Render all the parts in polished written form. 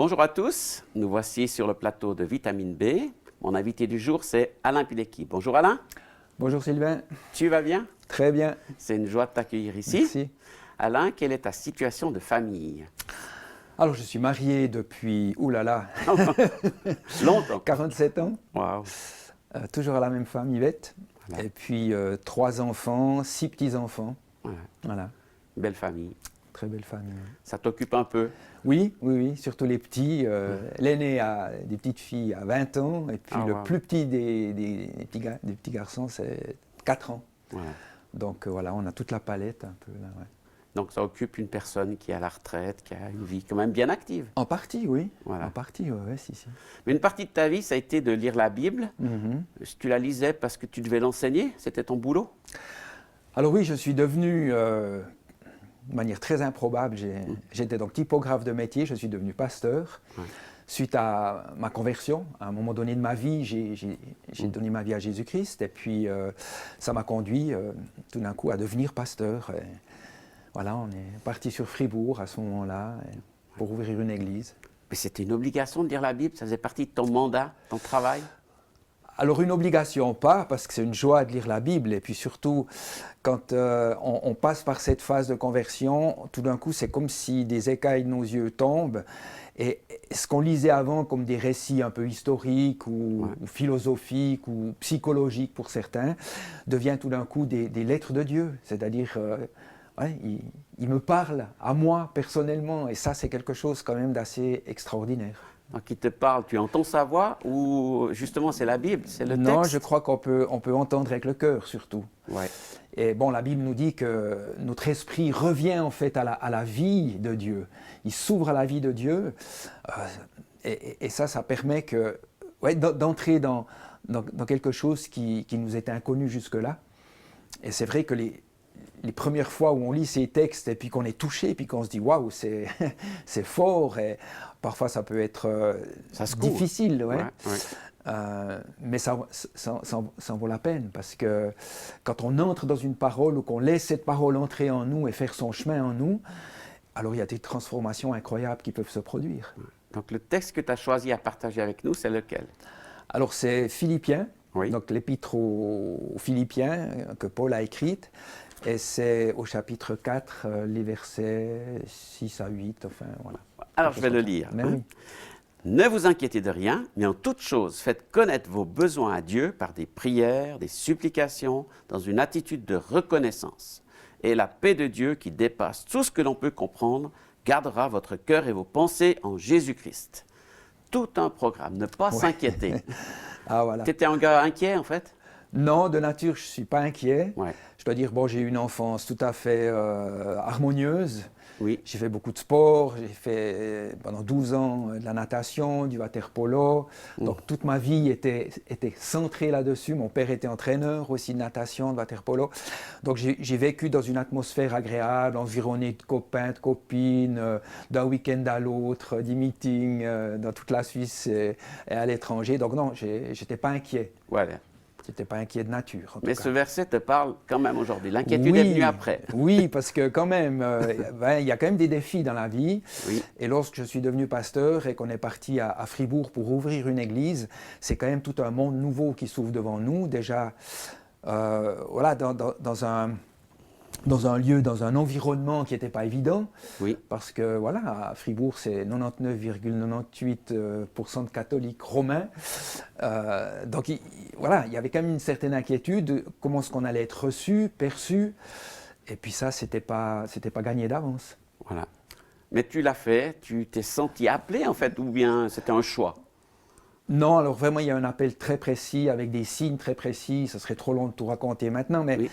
Bonjour à tous, nous voici sur le plateau de Vitamine B. Mon invité du jour, c'est Alain Pilecki. Bonjour Alain. Bonjour Sylvain. Tu vas bien? Très bien. C'est une joie de t'accueillir ici. Merci. Alain, quelle est ta situation de famille? Alors je suis marié depuis, oulala, Longtemps. 47 ans. Wow. Toujours à la même femme, Yvette. Voilà. Et puis 3 enfants, 6 petits-enfants. Voilà. Voilà, Belle famille. très belle famille. Ça t'occupe un peu? Oui, surtout les petits. L'aîné a des petites filles à 20 ans, et puis le plus petit des petits garçons, c'est 4 ans. Voilà. Donc voilà, on a toute la palette un peu là. Ouais. Donc ça occupe une personne qui est à la retraite, qui a une vie quand même bien active. En partie, oui. Voilà. En partie, oui, si. Mais une partie de ta vie, ça a été de lire la Bible. Tu la lisais parce que tu devais l'enseigner? C'était ton boulot? Alors oui, je suis devenu, de manière très improbable, j'étais donc typographe de métier, je suis devenu pasteur. Ouais. Suite à ma conversion, à un moment donné de ma vie, j'ai donné ma vie à Jésus-Christ, et puis ça m'a conduit tout d'un coup à devenir pasteur. Et voilà, on est parti sur Fribourg à ce moment-là pour ouvrir une église. Mais c'était une obligation de lire la Bible? Ça faisait partie de ton mandat, ton travail? Alors une obligation pas, parce que c'est une joie de lire la Bible, et puis surtout quand on passe par cette phase de conversion, tout d'un coup c'est comme si des écailles de nos yeux tombent, et ce qu'on lisait avant comme des récits un peu historiques ou philosophiques ou psychologiques pour certains, devient tout d'un coup des lettres de Dieu, c'est-à-dire il me parle à moi personnellement, et ça c'est quelque chose quand même d'assez extraordinaire. Donc il te parle, tu entends sa voix ou justement c'est la Bible, c'est le texte? Non, je crois qu'on peut entendre avec le cœur surtout. Ouais. Et bon, la Bible nous dit que notre esprit revient en fait à la vie de Dieu. Il s'ouvre à la vie de Dieu, et ça permet d'entrer dans quelque chose qui nous était inconnu jusque-là. Et c'est vrai que les premières fois où on lit ces textes et puis qu'on est touché et puis qu'on se dit waouh, c'est fort, et parfois ça peut être difficile, mais ça en vaut la peine, parce que quand on entre dans une parole ou qu'on laisse cette parole entrer en nous et faire son chemin en nous, alors il y a des transformations incroyables qui peuvent se produire. Donc le texte que tu as choisi à partager avec nous, c'est lequel? Alors c'est Philippiens, oui. Donc l'épître aux Philippiens que Paul a écrite. Et c'est au chapitre 4, les versets 6 à 8, enfin voilà. Alors je vais le lire. Oui. Ne vous inquiétez de rien, mais en toute chose, faites connaître vos besoins à Dieu par des prières, des supplications, dans une attitude de reconnaissance. Et la paix de Dieu qui dépasse tout ce que l'on peut comprendre, gardera votre cœur et vos pensées en Jésus-Christ. Tout un programme, ne pas s'inquiéter. Ah voilà. Tu étais un gars inquiet en fait? Non, de nature, je ne suis pas inquiet. Ouais. Je dois dire, bon, j'ai eu une enfance tout à fait harmonieuse. Oui. J'ai fait beaucoup de sport. J'ai fait pendant 12 ans de la natation, du water-polo. Donc toute ma vie était centrée là-dessus. Mon père était entraîneur aussi de natation, de water-polo. Donc j'ai vécu dans une atmosphère agréable, environné de copains, de copines, d'un week-end à l'autre, des meetings dans toute la Suisse et à l'étranger. Donc non, j'étais pas inquiet. Voilà. Je n'étais pas inquiet de nature. Mais ce verset te parle quand même aujourd'hui. L'inquiétude est venue après. Oui, parce que quand même, il y a quand même des défis dans la vie. Oui. Et lorsque je suis devenu pasteur et qu'on est parti à Fribourg pour ouvrir une église, c'est quand même tout un monde nouveau qui s'ouvre devant nous. Déjà, voilà, dans un lieu, dans un environnement qui n'était pas évident. Oui. Parce que voilà, à Fribourg, c'est 99,98% de catholiques romains. Donc voilà, il y avait quand même une certaine inquiétude, comment est-ce qu'on allait être reçu, perçu. Et puis ça, c'était pas gagné d'avance. Voilà. Mais tu l'as fait, tu t'es senti appelé en fait, ou bien c'était un choix? Non, alors vraiment, il y a un appel très précis, avec des signes très précis. Ça serait trop long de tout raconter maintenant, mais oui.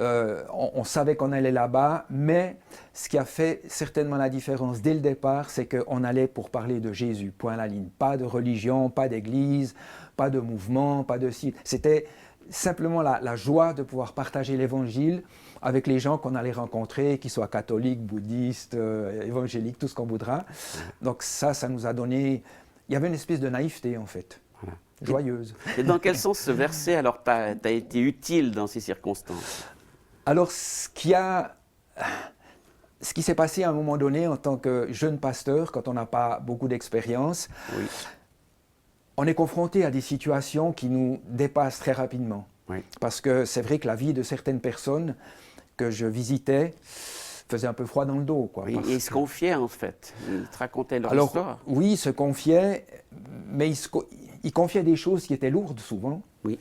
On savait qu'on allait là-bas, mais ce qui a fait certainement la différence dès le départ, c'est qu'on allait pour parler de Jésus, point à la ligne. Pas de religion, pas d'église, pas de mouvement, pas de site. C'était simplement la joie de pouvoir partager l'évangile avec les gens qu'on allait rencontrer, qu'ils soient catholiques, bouddhistes, évangéliques, tout ce qu'on voudra. Donc ça nous a donné... Il y avait une espèce de naïveté en fait. Voilà. Joyeuse. Et dans quel sens ce verset alors t'a été utile dans ces circonstances? Alors ce qui a ce qui s'est passé à un moment donné en tant que jeune pasteur, quand on n'a pas beaucoup d'expérience, Oui. on est confronté à des situations qui nous dépassent très rapidement. Oui. Parce que c'est vrai que la vie de certaines personnes que je visitais faisait un peu froid dans le dos, quoi. Oui, Parce et ils se que- confiaient en fait. Ils te racontaient leur Alors, histoire. oui, ils se confiaient, mais ils confiaient des choses qui étaient lourdes souvent. Oui.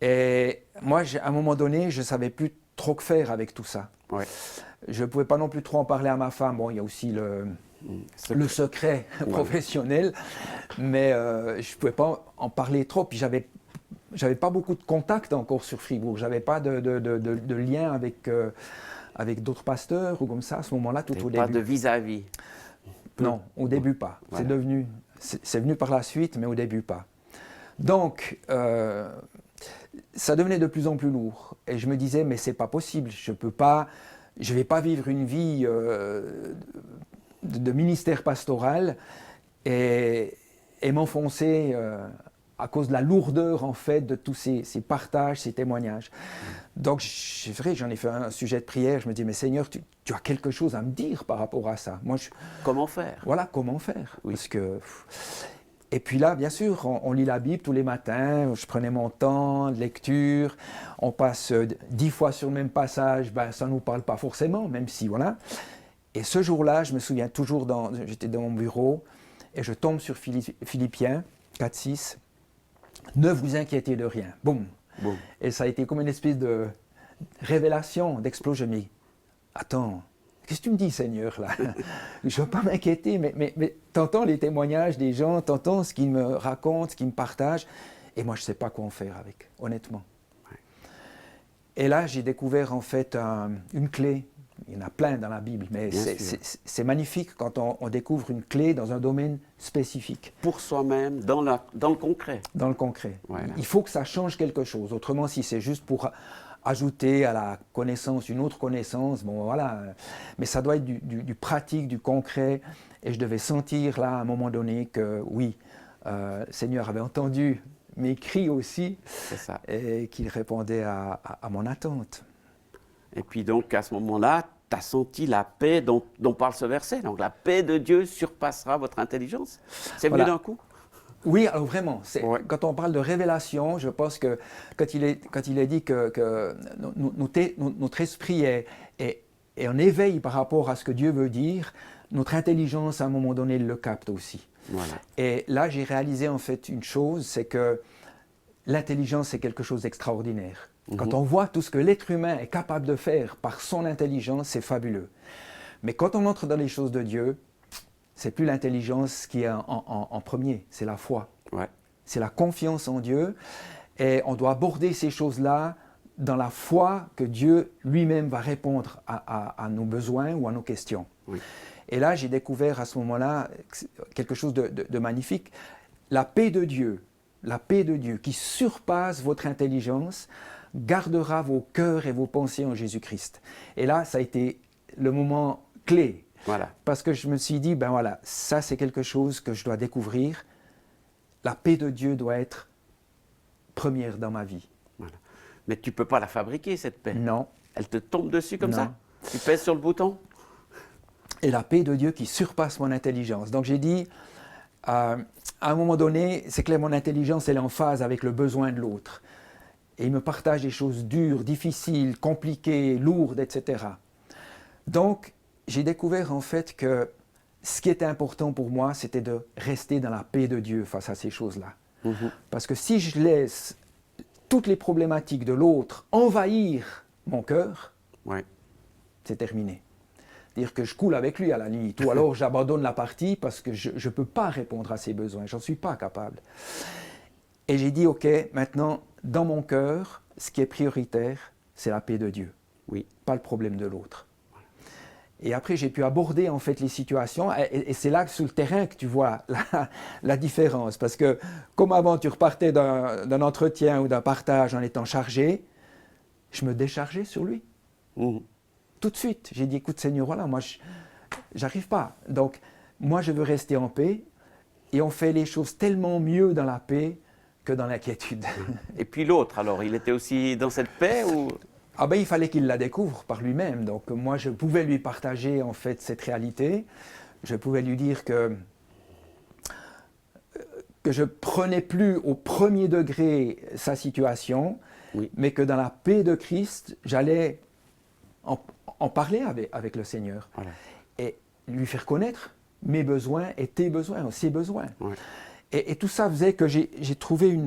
Et moi, à un moment donné, je ne savais plus trop que faire avec tout ça. Ouais. Je ne pouvais pas non plus trop en parler à ma femme. Bon, il y a aussi le secret Ouais. professionnel, mais je ne pouvais pas en parler trop. Puis j'avais pas beaucoup de contacts encore sur Fribourg. J'avais pas de lien avec d'autres pasteurs ou comme ça à ce moment-là, tout au Pas début. de vis-à-vis. Non, au début pas. Voilà. C'est venu par la suite, mais au début pas. Donc, ça devenait de plus en plus lourd. Et je me disais, mais c'est pas possible. Je vais pas vivre une vie de ministère pastoral et m'enfoncer à cause de la lourdeur en fait de tous ces partages, ces témoignages. Donc c'est vrai, j'en ai fait un sujet de prière. Je me dis, mais Seigneur, tu as quelque chose à me dire par rapport à ça. Moi, Comment faire? voilà, comment faire? Oui. Parce que... Et puis là, bien sûr, on lit la Bible tous les matins, je prenais mon temps de lecture, on passe 10 fois sur le même passage, ben, ça ne nous parle pas forcément, même si, voilà. Et ce jour-là, je me souviens toujours, j'étais dans mon bureau, et je tombe sur Philippiens 4-6, « Ne vous inquiétez de rien ». Boum. Bon. Et ça a été comme une espèce de révélation, d'explosion. Je me dis, attends, qu'est-ce que tu me dis, Seigneur, là? Je ne veux pas m'inquiéter, mais t'entends les témoignages des gens, t'entends ce qu'ils me racontent, ce qu'ils me partagent, et moi, je ne sais pas quoi en faire avec, honnêtement. Ouais. Et là, j'ai découvert en fait une clé. Il y en a plein dans la Bible, mais c'est magnifique quand on découvre une clé dans un domaine spécifique. Pour soi-même, dans le concret. Dans le concret. Voilà. Il faut que ça change quelque chose. Autrement, si c'est juste pour ajouter à la connaissance une autre connaissance, bon voilà. Mais ça doit être du pratique, du concret. Et je devais sentir là, à un moment donné, que oui, le Seigneur avait entendu mes cris aussi, C'est ça. et qu'il répondait à mon attente. Et puis donc, à ce moment-là, tu as senti la paix dont parle ce verset. Donc, la paix de Dieu surpassera votre intelligence. C'est venu Voilà. d'un coup? Oui, alors vraiment, Ouais. quand on parle de révélation, je pense que quand il est dit que notre esprit est en éveil par rapport à ce que Dieu veut dire, notre intelligence, à un moment donné, le capte aussi. Voilà. Et là, j'ai réalisé en fait une chose, c'est que l'intelligence, c'est quelque chose d'extraordinaire. Quand on voit tout ce que l'être humain est capable de faire par son intelligence, c'est fabuleux. Mais quand on entre dans les choses de Dieu, c'est plus l'intelligence qui est en premier, c'est la foi. Ouais. C'est la confiance en Dieu. Et on doit aborder ces choses-là dans la foi que Dieu lui-même va répondre à nos besoins ou à nos questions. Oui. Et là, j'ai découvert à ce moment-là quelque chose de magnifique. La paix de Dieu qui surpasse votre intelligence, gardera vos cœurs et vos pensées en Jésus-Christ. Et là, ça a été le moment clé. Voilà. Parce que je me suis dit, ben voilà, ça c'est quelque chose que je dois découvrir. La paix de Dieu doit être première dans ma vie. Voilà. Mais tu ne peux pas la fabriquer, cette paix. Non. Elle te tombe dessus comme Non. ça? Tu pèses sur le bouton? Et la paix de Dieu qui surpasse mon intelligence. Donc j'ai dit, à un moment donné, c'est clair, mon intelligence, elle est en phase avec le besoin de l'autre. Et il me partage des choses dures, difficiles, compliquées, lourdes, etc. Donc, j'ai découvert en fait que ce qui était important pour moi, c'était de rester dans la paix de Dieu face à ces choses-là. Parce que si je laisse toutes les problématiques de l'autre envahir mon cœur, Ouais. c'est terminé. C'est-à-dire que je coule avec lui à la limite, ou alors j'abandonne la partie parce que je ne peux pas répondre à ses besoins, j'en suis pas capable. Et j'ai dit, ok, maintenant, dans mon cœur, ce qui est prioritaire, c'est la paix de Dieu, Oui. pas le problème de l'autre. Et après, j'ai pu aborder en fait les situations, et c'est là, sur le terrain, que tu vois la différence. Parce que, comme avant, tu repartais d'un entretien ou d'un partage en étant chargé, je me déchargeais sur lui. Tout de suite, j'ai dit, écoute Seigneur, voilà, moi, j'arrive pas. Donc, moi, je veux rester en paix, et on fait les choses tellement mieux dans la paix que dans l'inquiétude. Et puis l'autre, alors, il était aussi dans cette paix ou... Ah ben, il fallait qu'il la découvre par lui-même. Donc moi, je pouvais lui partager en fait cette réalité. Je pouvais lui dire que je prenais plus au premier degré sa situation, Oui. mais que dans la paix de Christ, j'allais en parler avec le Seigneur Voilà. et lui faire connaître mes besoins et tes besoins, ses besoins. Ouais. Et tout ça faisait que j'ai trouvé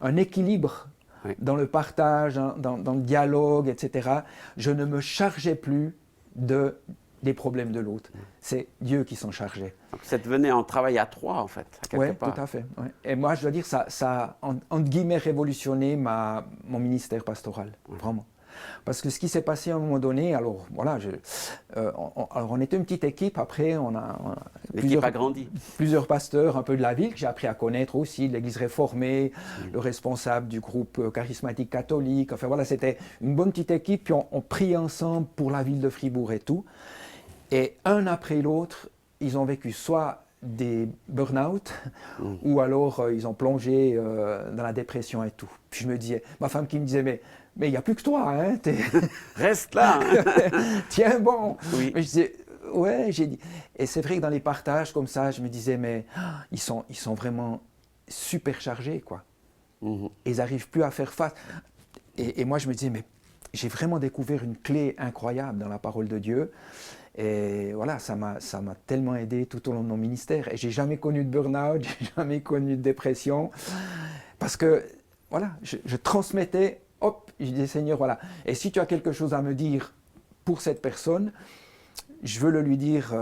un équilibre Oui. dans le partage, dans le dialogue, etc. Je ne me chargeais plus des problèmes de l'autre. C'est Dieu qui s'en chargeait. Donc, c'est devenu un travail à trois, en fait, à quelque Oui, part. tout à fait. Ouais. Et moi, je dois dire, ça a, entre guillemets, révolutionné mon ministère pastoral, vraiment. Parce que ce qui s'est passé à un moment donné, alors voilà, alors on était une petite équipe, après on a L'équipe a grandi. plusieurs pasteurs un peu de la ville que j'ai appris à connaître aussi, de l'église réformée, le responsable du groupe charismatique catholique, enfin voilà, c'était une bonne petite équipe, puis on priait ensemble pour la ville de Fribourg et tout. Et un après l'autre, ils ont vécu soit des burn-out, ou alors ils ont plongé dans la dépression et tout. Puis je me disais, ma femme qui me disait, mais il n'y a plus que toi, hein, Reste là. Hein. Tiens bon. Oui. Mais je disais, ouais, j'ai dit. Et c'est vrai que dans les partages comme ça, je me disais, mais ils sont vraiment super chargés, quoi. Mhm. Et ils n'arrivent plus à faire face. Et moi, je me disais, mais j'ai vraiment découvert une clé incroyable dans la parole de Dieu. Et voilà, ça m'a tellement aidé tout au long de mon ministère. Et j'ai jamais connu de burn-out, j'ai jamais connu de dépression. Parce que, voilà, je transmettais, hop, je disais, Seigneur, voilà. Et si tu as quelque chose à me dire pour cette personne, je veux le lui dire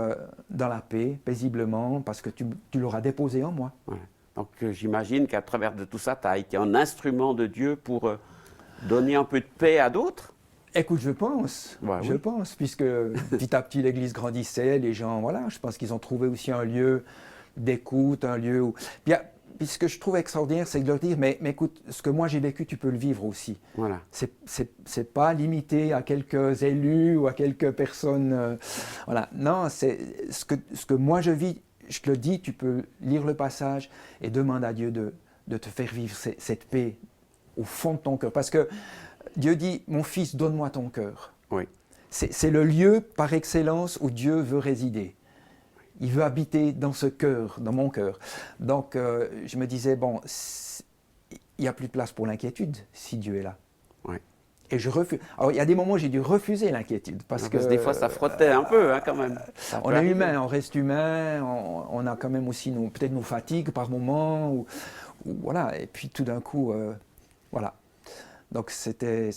dans la paix, paisiblement, parce que tu l'auras déposé en moi. Ouais. Donc j'imagine qu'à travers de tout ça, tu as été un instrument de Dieu pour donner un peu de paix à d'autres. Écoute, je pense, puisque petit à petit l'Église grandissait, les gens, voilà, je pense qu'ils ont trouvé aussi un lieu d'écoute, un lieu où... Puis ce que je trouve extraordinaire, c'est de leur dire, mais écoute, ce que moi j'ai vécu, tu peux le vivre aussi. Voilà. C'est pas limité à quelques élus ou à quelques personnes. Voilà. Non, c'est ce que moi je vis, je te le dis, tu peux lire le passage et demander à Dieu de te faire vivre cette paix au fond de ton cœur. Parce que Dieu dit, mon fils, donne-moi ton cœur. Oui. C'est le lieu par excellence où Dieu veut résider. Il veut habiter dans ce cœur, dans mon cœur. Donc, je me disais, bon, il n'y a plus de place pour l'inquiétude si Dieu est là. Oui. Et je refuse. Alors, il y a des moments où j'ai dû refuser l'inquiétude. Parce que des fois, ça frottait un peu, hein, quand même. On est humain, on reste humain, on a quand même aussi peut-être nos fatigues par moments. Ou voilà. Et puis, tout d'un coup, voilà. Donc, c'était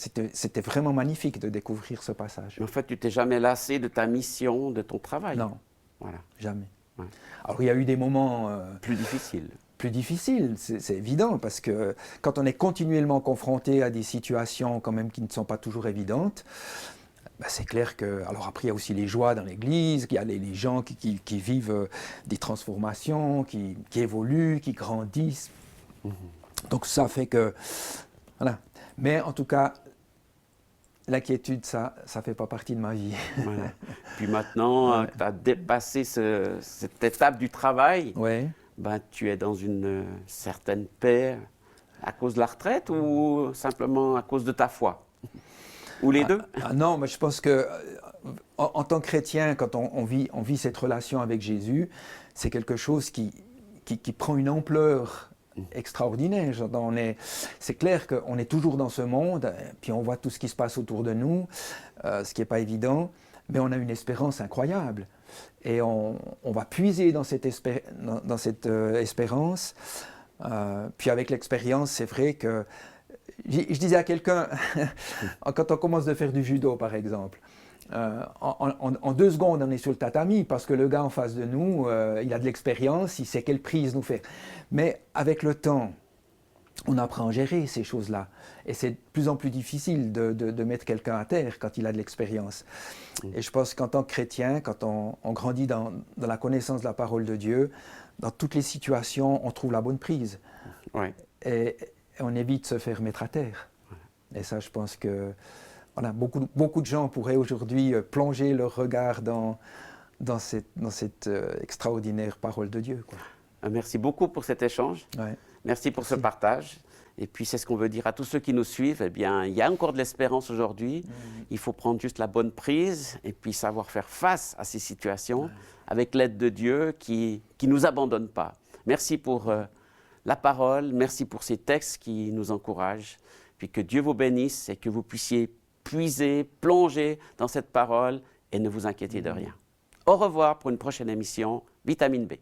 vraiment magnifique de découvrir ce passage. Mais en fait, tu t'es jamais lassé de ta mission, de ton travail. Non. Voilà. Jamais. Ouais. Alors il y a eu des moments plus difficiles. Plus difficiles, c'est évident, parce que quand on est continuellement confronté à des situations quand même qui ne sont pas toujours évidentes, bah c'est clair que... Alors après, il y a aussi les joies dans l'Église, il y a les gens qui vivent des transformations, qui évoluent, qui grandissent. Donc ça fait que... Voilà. Mais en tout cas... L'inquiétude, ça ne fait pas partie de ma vie. Voilà. Puis maintenant que tu as dépassé cette étape du travail, ben, tu es dans une certaine paix à cause de la retraite ou simplement à cause de ta foi? Ou les deux? Non, mais je pense que en tant que chrétien, quand on vit cette relation avec Jésus, c'est quelque chose qui prend une ampleur extraordinaire. C'est clair qu'on est toujours dans ce monde, puis on voit tout ce qui se passe autour de nous, ce qui n'est pas évident, mais on a une espérance incroyable. Et on va puiser dans cette espérance. Puis avec l'expérience, c'est vrai que... Je disais à quelqu'un, quand on commence de faire du judo par exemple, en 2 secondes, on est sur le tatami parce que le gars en face de nous, il a de l'expérience, il sait quelle prise nous faire. Mais avec le temps, on apprend à gérer ces choses-là. Et c'est de plus en plus difficile de mettre quelqu'un à terre quand il a de l'expérience. Et je pense qu'en tant que chrétien, quand on grandit dans la connaissance de la parole de Dieu, dans toutes les situations, on trouve la bonne prise. Ouais. Et on évite de se faire mettre à terre. Et ça, je pense que... Voilà, beaucoup de gens pourraient aujourd'hui plonger leur regard dans cette extraordinaire parole de Dieu, quoi. Merci beaucoup pour cet échange. Ouais. Merci pour ce partage. Et puis, c'est ce qu'on veut dire à tous ceux qui nous suivent. Eh bien, il y a encore de l'espérance aujourd'hui. Il faut prendre juste la bonne prise et puis savoir faire face à ces situations avec l'aide de Dieu qui ne nous abandonne pas. Merci pour la parole. Merci pour ces textes qui nous encouragent. Puis que Dieu vous bénisse et que vous puissiez puiser, plonger dans cette parole et ne vous inquiétez de rien. Au revoir pour une prochaine émission Vitamine B.